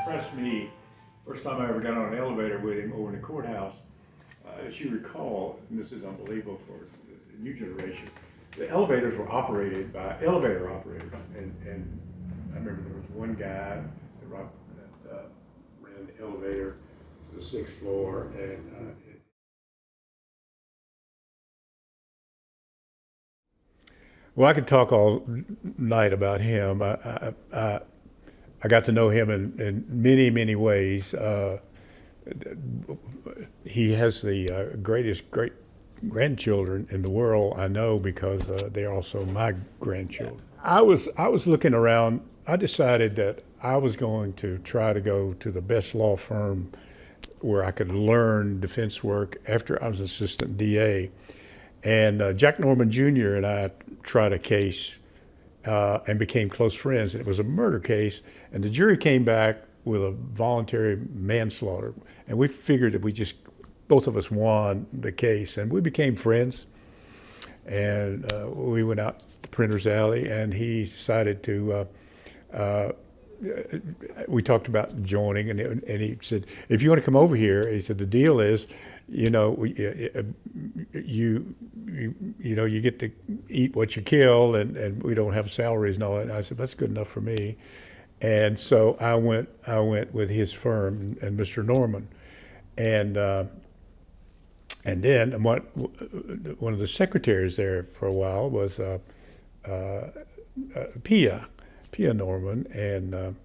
impressed me, first time I ever got on an elevator with him over in the courthouse, as you recall, and this is unbelievable for the new generation, the elevators were operated by elevator operators. And I remember there was one guy that ran the elevator to the 6th floor, and well, I could talk all night about him. I got to know him in many, many ways. He has the greatest great grandchildren in the world, I know, because they're also my grandchildren. I was looking around. I decided that I was going to try to go to the best law firm where I could learn defense work after I was assistant DA. And Jack Norman Jr. and I tried a case and became close friends. It was a murder case, and the jury came back with a voluntary manslaughter. And we figured that both of us won the case, and we became friends. And we went out to Printer's Alley, and he decided to, we talked about joining, and he said, if you want to come over here, he said, the deal is, you get to eat what you kill, and we don't have salaries and all that. And I said, that's good enough for me. And so I went with his firm and Mr. Norman, and then one of the secretaries there for a while was Pia Norman, and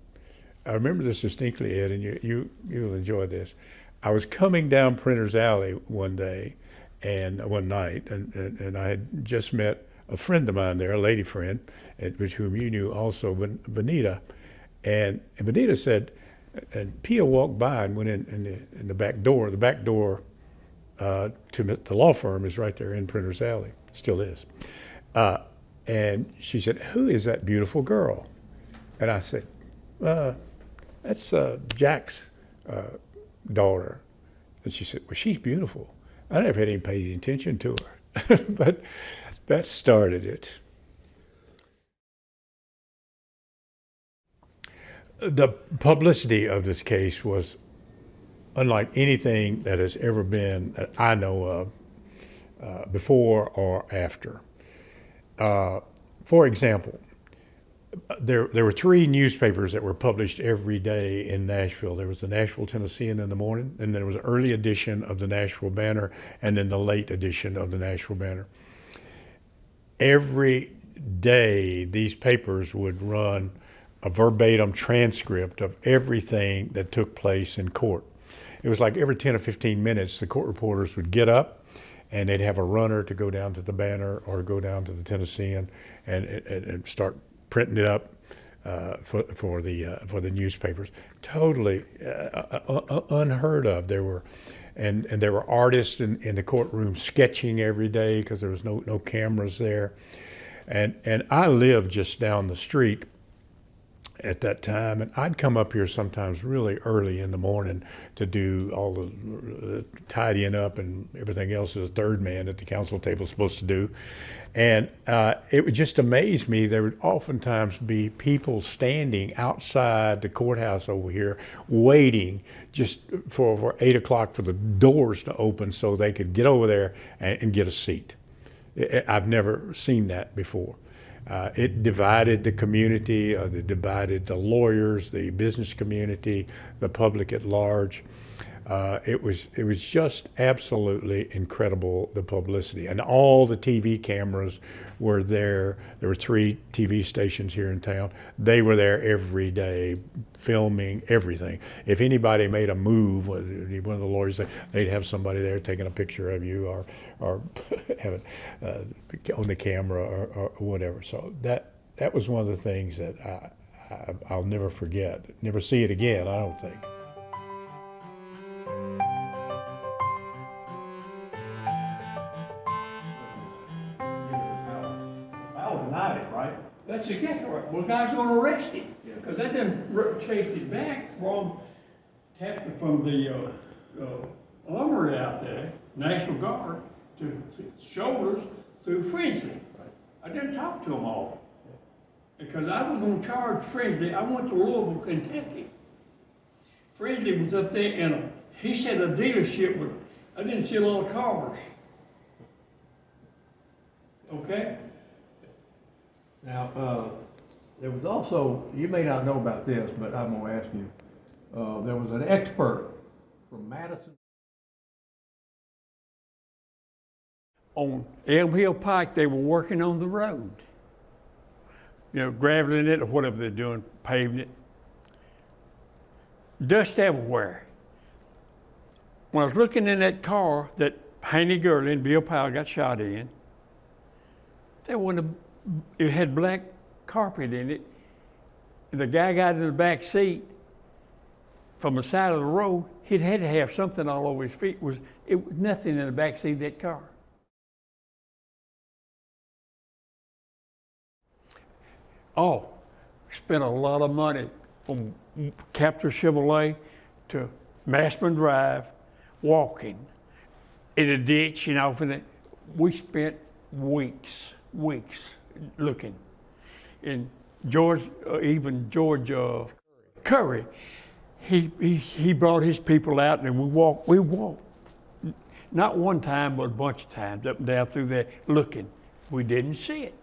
I remember this distinctly, Ed, and you'll enjoy this. I was coming down Printer's Alley one day, and one night, and I had just met a friend of mine there, a lady friend, which whom you knew also, Benita, and Benita said, and Pia walked by and went in the back door. The back door to the law firm is right there in Printer's Alley, still is, and she said, "Who is that beautiful girl?" And I said, "That's Jack's daughter." And she said, "Well, she's beautiful." I never had any paid attention to her, but that started it. The publicity of this case was unlike anything that has ever been that I know of before or after. For example, there were 3 newspapers that were published every day in Nashville. There was the Nashville Tennessean in the morning, and there was an early edition of the Nashville Banner, and then the late edition of the Nashville Banner. Every day, these papers would run a verbatim transcript of everything that took place in court. It was like every 10 or 15 minutes, the court reporters would get up, and they'd have a runner to go down to the Banner or go down to the Tennessean and start printing it up for the newspapers. Totally unheard of. There were artists in the courtroom sketching every day because there was no cameras there, and I lived just down the street at that time, and I'd come up here sometimes really early in the morning to do all the tidying up and everything else as a third man at the council table is supposed to do. And it would just amaze me. There would oftentimes be people standing outside the courthouse over here waiting just for 8 o'clock for the doors to open so they could get over there and get a seat. I've never seen that before. It divided the community, it divided the lawyers, the business community, the public at large. It was just absolutely incredible, the publicity. And all the TV cameras were there. There were 3 TV stations here in town. They were there every day filming everything. If anybody made a move, one of the lawyers, they'd have somebody there taking a picture of you or have it on the camera or whatever. So that was one of the things that I'll never forget. Never see it again, I don't think. Powell denied it, right? That's exactly right. Well, the guy's going to arrest him because they done chased him back from the armory out there, National Guard, to Shoulders through Frensley. Right. I didn't talk to them all because I was going to charge Frensley. I went to Louisville, Kentucky, Friendly was up there, and he said a dealership would, I didn't see a lot of cars. Okay? Now, there was also, you may not know about this, but I'm gonna ask you, there was an expert from Madison. On Elm Hill Pike, they were working on the road. You know, graveling it or whatever they're doing, paving it. Dust everywhere. When I was looking in that car that Haynie Gourley and Bill Powell got shot in, it had black carpet in it. And the guy got in the back seat from the side of the road. He'd had to have something all over his feet. It was nothing in the back seat of that car. Oh, spent a lot of money from Captain Chevrolet to Massman Drive, walking in a ditch, you know. We spent weeks looking. And George Curry, he brought his people out, and we walked, not one time, but a bunch of times, up and down through there, looking. We didn't see it.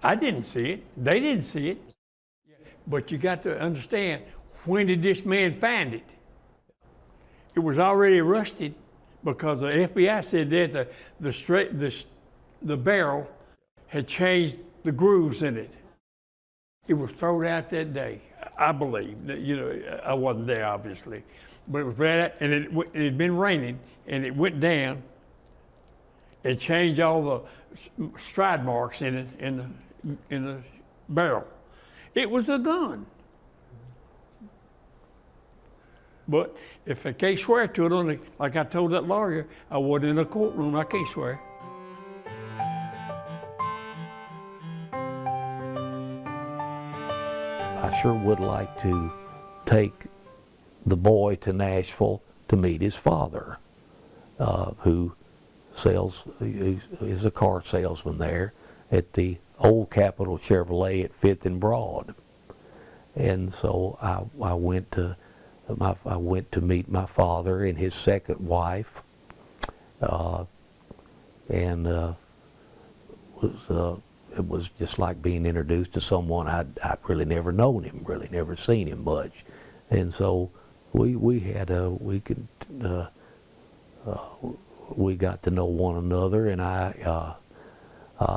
I didn't see it. They didn't see it. But you got to understand, when did this man find it? It was already rusted because the FBI said that the barrel had changed the grooves in it. It was thrown out that day, I believe. You know, I wasn't there, obviously. But it was right out, and it had been raining, and it went down and changed all the stride marks in it, in the barrel. It was a gun. But if I can't swear to it, like I told that lawyer, I wasn't in a courtroom, I can't swear. I sure would like to take the boy to Nashville to meet his father, who is a car salesman there at the old Capitol Chevrolet at 5th and Broad. And so I went to meet my father and his second wife, and it was just like being introduced to someone I'd really never known him, really never seen him much. And so we got to know one another, and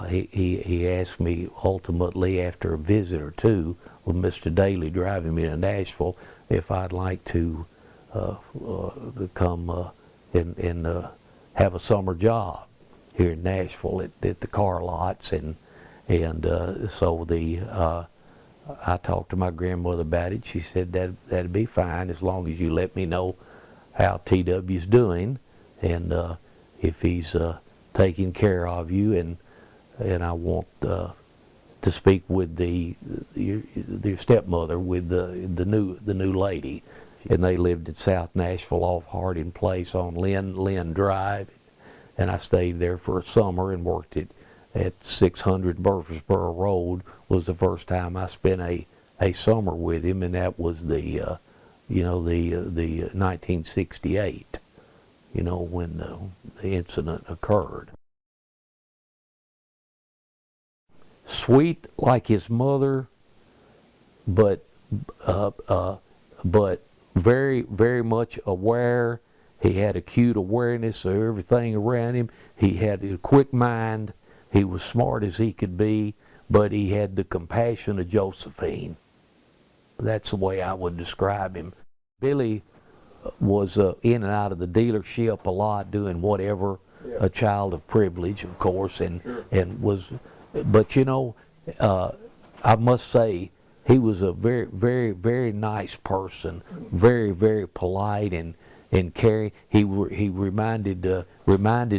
he asked me ultimately, after a visit or two with Mr. Daly driving me to Nashville, if I'd like to come and have a summer job here in Nashville at the car lots, and so I talked to my grandmother about it. She said that'd be fine as long as you let me know how TW's doing, and if he's taking care of you, and I want to speak with the stepmother, with the new lady, and they lived in South Nashville off Harding Place on Lynn Drive, and I stayed there for a summer and worked at 600 Murfreesboro Road. Was the first time I spent a summer with him, and that was the 1968, when the incident occurred. Sweet like his mother, but very, very much aware. He had acute awareness of everything around him. He had a quick mind. He was smart as he could be, but he had the compassion of Josephine. That's the way I would describe him. Billy was in and out of the dealership a lot, doing whatever, a child of privilege, of course, and was. But I must say, he was a very, very, very nice person, very, very polite and caring. He reminded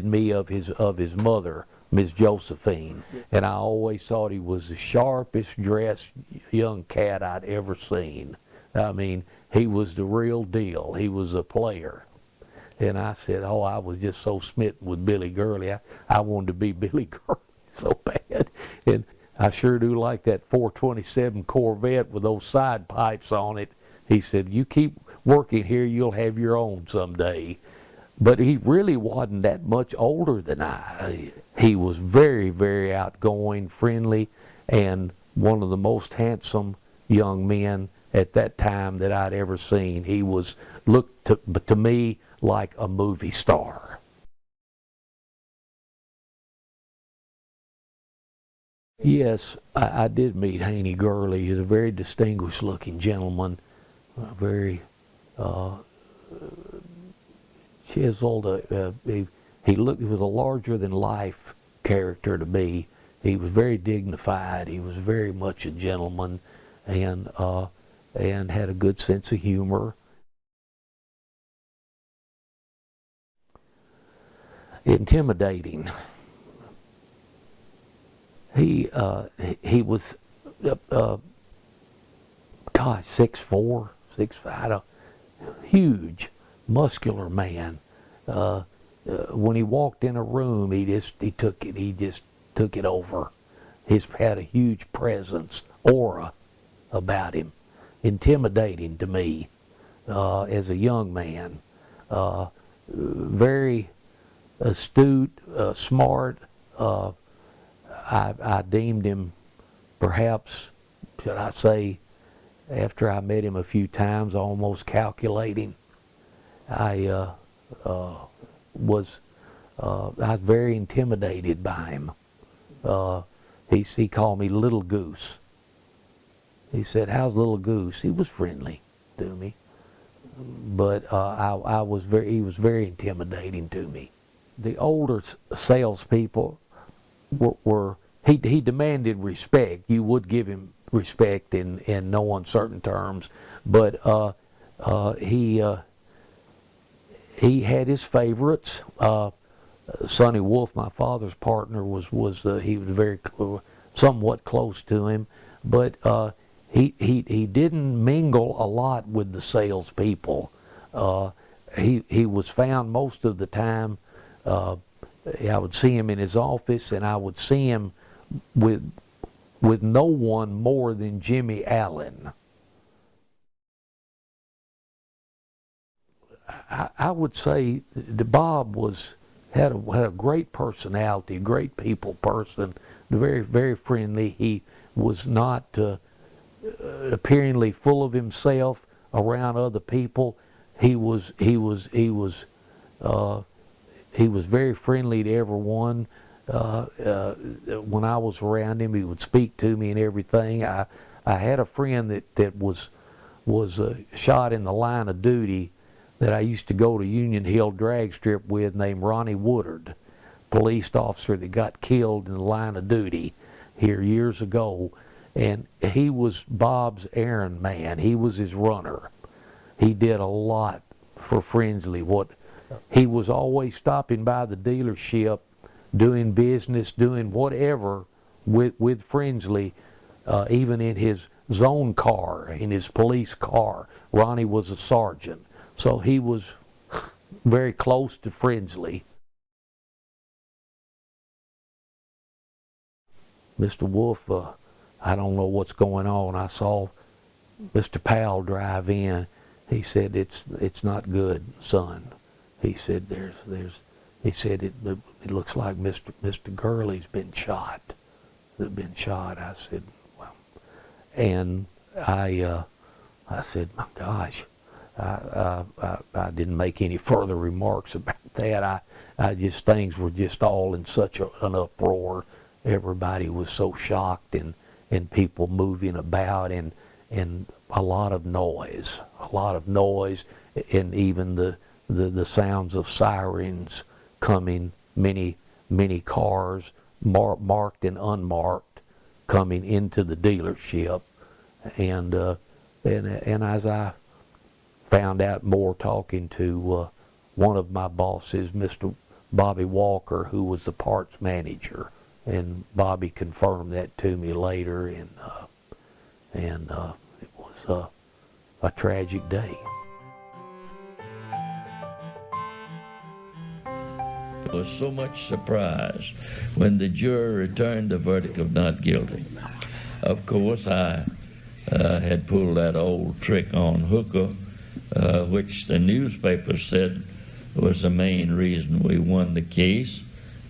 me of his mother, Miss Josephine, and I always thought he was the sharpest dressed young cat I'd ever seen. I mean, he was the real deal. He was a player. And I said, I was just so smitten with Billy Gourley. I wanted to be Billy Gourley so bad. And I sure do like that 427 Corvette with those side pipes on it. He said, working here, you'll have your own someday. But he really wasn't that much older than I. He was very, very outgoing, friendly, and one of the most handsome young men at that time that I'd ever seen. He looked to me like a movie star. Yes, I did meet Haynie Gourley. He's a very distinguished looking gentleman, very chiseled. He was a larger than life character to me. He was very dignified. He was very much a gentleman, and had a good sense of humor. Intimidating. He was, 6'4", 6'5", huge, muscular man. When he walked in a room, he just took it over. He's had a huge presence, aura about him, intimidating to me as a young man. Very astute, smart. I deemed him, perhaps, should I say, after I met him a few times, almost calculating. I was very intimidated by him. He called me Little Goose. He said, "How's Little Goose?" He was friendly to me, but he was very intimidating to me. The older salespeople he demanded respect. You would give him respect in no uncertain terms, but he had his favorites. Sonny Wolf, my father's partner, he was very somewhat close to him, but he didn't mingle a lot with the salespeople. He was found most of the time. I would see him in his office, and I would see him with no one more than Jimmy Allen. I would say that Bob had a great personality, great people person, very, very friendly. He was not appearingly full of himself around other people. He was very friendly to everyone. When I was around him, he would speak to me and everything. I had a friend that was shot in the line of duty that I used to go to Union Hill drag strip with, named Ronnie Woodard, police officer that got killed in the line of duty here years ago. And he was Bob's errand man. He was his runner. He did a lot for Friendly. He was always stopping by the dealership, doing business, doing whatever with Friendly, even in his zone car, in his police car. Ronnie was a sergeant, so he was very close to Friendly. Mr. Wolf, I don't know what's going on. I saw Mr. Powell drive in. He said, it's not good, son. He said, it looks like Mr. Gourley's been shot. I said, well, and I said, my gosh, I didn't make any further remarks about that. Things were just all in such an uproar. Everybody was so shocked, and people moving about, and a lot of noise, and even the sounds of sirens coming, many cars, marked and unmarked, coming into the dealership, and as I found out more talking to one of my bosses, Mr. Bobby Walker, who was the parts manager, and Bobby confirmed that to me later, and it was a tragic day. Was so much surprise when the jury returned the verdict of not guilty. Of course, I had pulled that old trick on Hooker which the newspaper said was the main reason we won the case,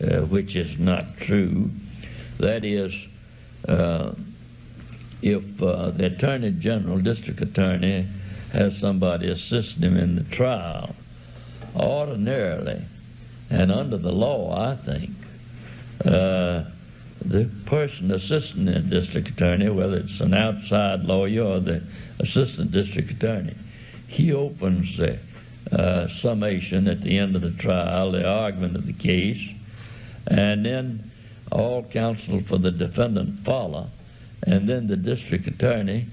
which is not true. That is, if the Attorney General, District Attorney, has somebody assist him in the trial, ordinarily, and under the law, I think, the person assisting the district attorney, whether it's an outside lawyer or the assistant district attorney, he opens the summation at the end of the trial, the argument of the case, and then all counsel for the defendant follow, and then the district attorney,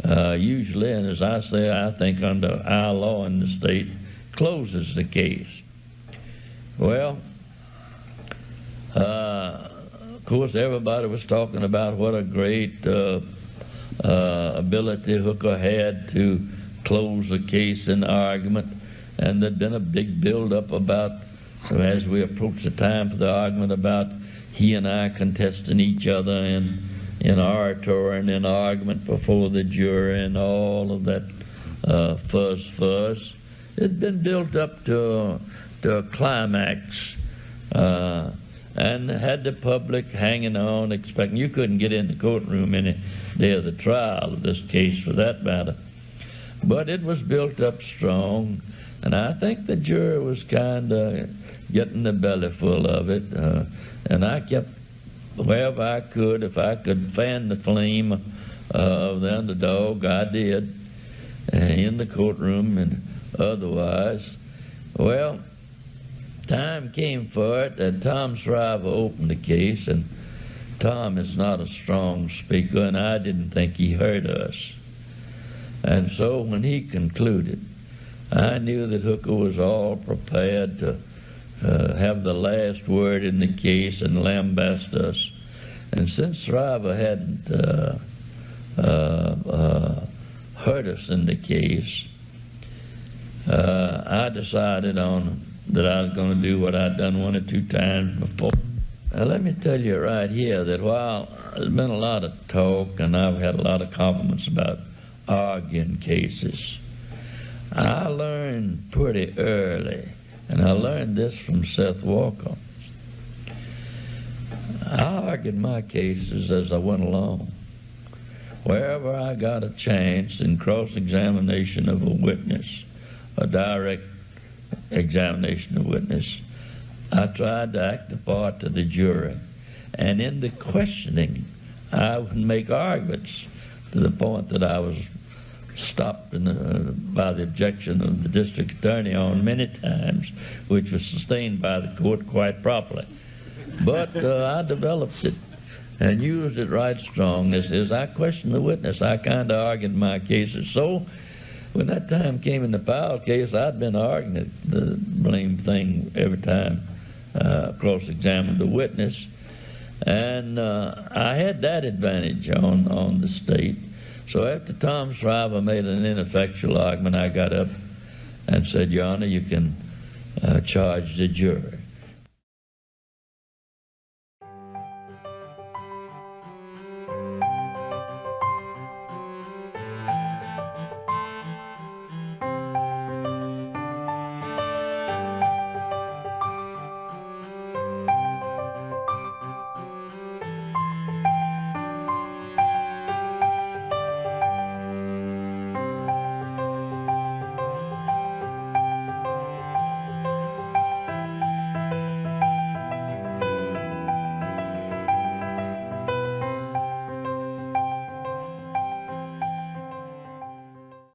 usually, and as I say, I think under our law in the state, closes the case. Well, of course, everybody was talking about what a great ability Hooker had to close a case in argument, and there'd been a big build-up about, as we approached the time for the argument, about he and I contesting each other in oratory and in argument before the jury and all of that fuzz. It'd been built up to a climax, and had the public hanging on, expecting. You couldn't get in the courtroom any day of the trial of this case, for that matter. But it was built up strong, and I think the jury was kind of getting the belly full of it, and I kept, wherever I could, if I could fan the flame of the underdog, I did, in the courtroom and otherwise. Well, time came for it, and Tom Shriver opened the case, and Tom is not a strong speaker, and I didn't think he heard us. And so when he concluded, I knew that Hooker was all prepared to have the last word in the case and lambast us. And since Shriver hadn't hurt us in the case, I decided that I was going to do what I'd done one or two times before. Now, let me tell you right here that while there's been a lot of talk and I've had a lot of compliments about arguing cases, I learned pretty early, and I learned this from Seth Walker. I argued my cases as I went along. Wherever I got a chance in cross-examination of a witness, a direct examination of witness, I tried to act the part to the jury. And in the questioning, I would make arguments to the point that I was stopped by the objection of the district attorney on many times, which was sustained by the court quite properly. But I developed it and used it right strong. As I questioned the witness, I kind of argued my cases. So when that time came in the Powell case, I'd been arguing the blame thing every time cross-examined the witness. And I had that advantage on the state. So after Tom Shriver made an ineffectual argument, I got up and said, Your Honor, you can charge the jury.